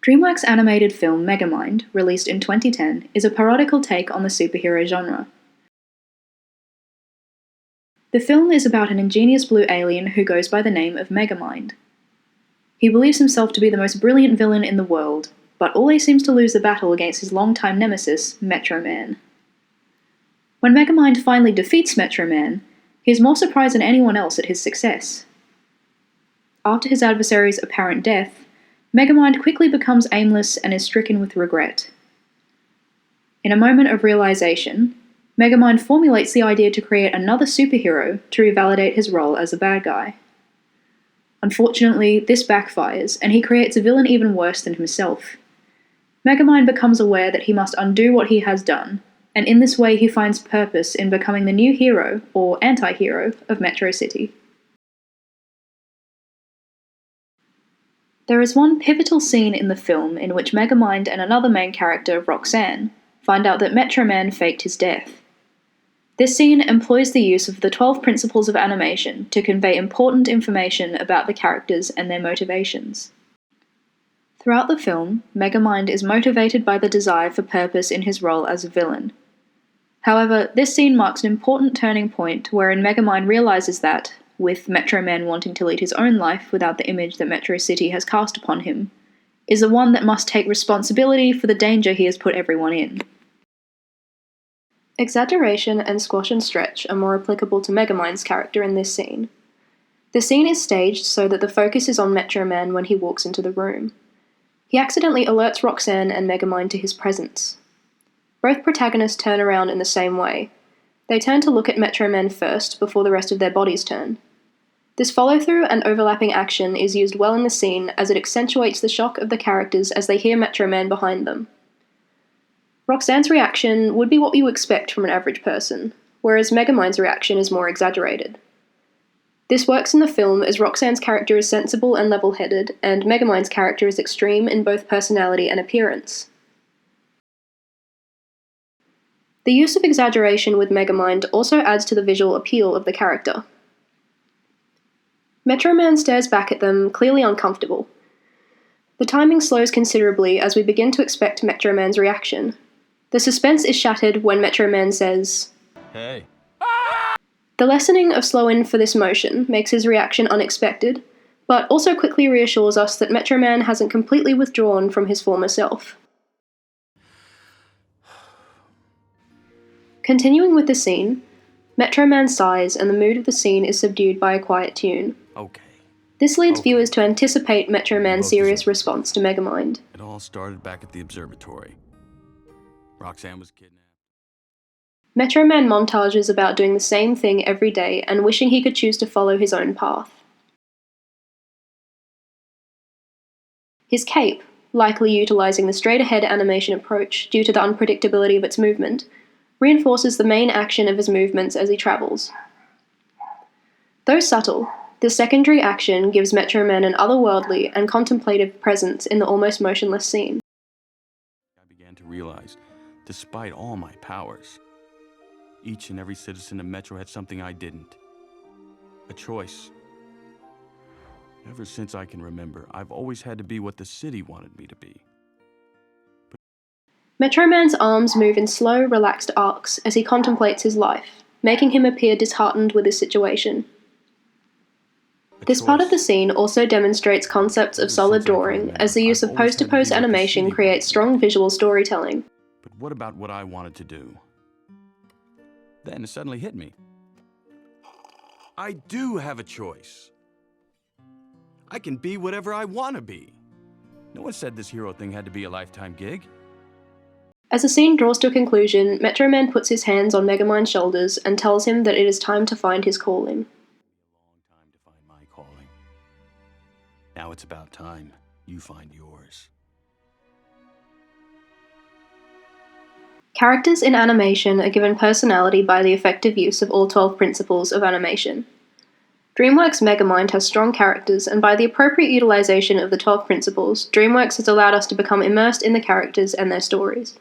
DreamWorks' animated film Megamind, released in 2010, is a parodical take on the superhero genre. The film is about an ingenious blue alien who goes by the name of Megamind. He believes himself to be the most brilliant villain in the world, but always seems to lose the battle against his longtime nemesis, Metro Man. When Megamind finally defeats Metro Man, he is more surprised than anyone else at his success. After his adversary's apparent death, Megamind quickly becomes aimless and is stricken with regret. In a moment of realization, Megamind formulates the idea to create another superhero to revalidate his role as a bad guy. Unfortunately, this backfires, and he creates a villain even worse than himself. Megamind becomes aware that he must undo what he has done, and in this way he finds purpose in becoming the new hero, or anti-hero, of Metro City. There is one pivotal scene in the film in which Megamind and another main character, Roxanne, find out that Metro Man faked his death. This scene employs the use of the 12 principles of animation to convey important information about the characters and their motivations. Throughout the film, Megamind is motivated by the desire for purpose in his role as a villain. However, this scene marks an important turning point wherein Megamind realizes that, with Metro Man wanting to lead his own life without the image that Metro City has cast upon him, is the one that must take responsibility for the danger he has put everyone in. Exaggeration and squash and stretch are more applicable to Megamind's character in this scene. The scene is staged so that the focus is on Metro Man when he walks into the room. He accidentally alerts Roxanne and Megamind to his presence. Both protagonists turn around in the same way. They turn to look at Metro Man first before the rest of their bodies turn. This follow-through and overlapping action is used well in the scene as it accentuates the shock of the characters as they hear Metro Man behind them. Roxanne's reaction would be what you expect from an average person, whereas Megamind's reaction is more exaggerated. This works in the film as Roxanne's character is sensible and level-headed, and Megamind's character is extreme in both personality and appearance. The use of exaggeration with Megamind also adds to the visual appeal of the character. Metro Man stares back at them, clearly uncomfortable. The timing slows considerably as we begin to expect Metro Man's reaction. The suspense is shattered when Metro Man says, "Hey." The lessening of slow-in for this motion makes his reaction unexpected, but also quickly reassures us that Metro Man hasn't completely withdrawn from his former self. Continuing with the scene, Metro Man sighs and the mood of the scene is subdued by a quiet tune. Okay. This leads viewers to anticipate Metro Man's serious response to Megamind. It all started back at the observatory. Roxanne was kidnapped. Metro Man montages about doing the same thing every day and wishing he could choose to follow his own path. His cape, likely utilizing the straight-ahead animation approach due to the unpredictability of its movement, reinforces the main action of his movements as he travels. Though subtle, the secondary action gives Metro Man an otherworldly and contemplative presence in the almost motionless scene. I began to realize, despite all my powers, each and every citizen of Metro had something I didn't. A choice. Ever since I can remember, I've always had to be what the city wanted me to be. Metro Man's arms move in slow, relaxed arcs as he contemplates his life, making him appear disheartened with his situation. This part of the scene also demonstrates concepts of solid drawing, as the use of post-to-post animation creates strong visual storytelling. But what about what I wanted to do? Then it suddenly hit me. I do have a choice. I can be whatever I want to be. No one said this hero thing had to be a lifetime gig. As the scene draws to a conclusion, Metro Man puts his hands on Megamind's shoulders and tells him that it is time to find his calling. Now it's about time you find yours. Characters in animation are given personality by the effective use of all 12 principles of animation. DreamWorks' Megamind has strong characters, and by the appropriate utilization of the 12 principles, DreamWorks has allowed us to become immersed in the characters and their stories.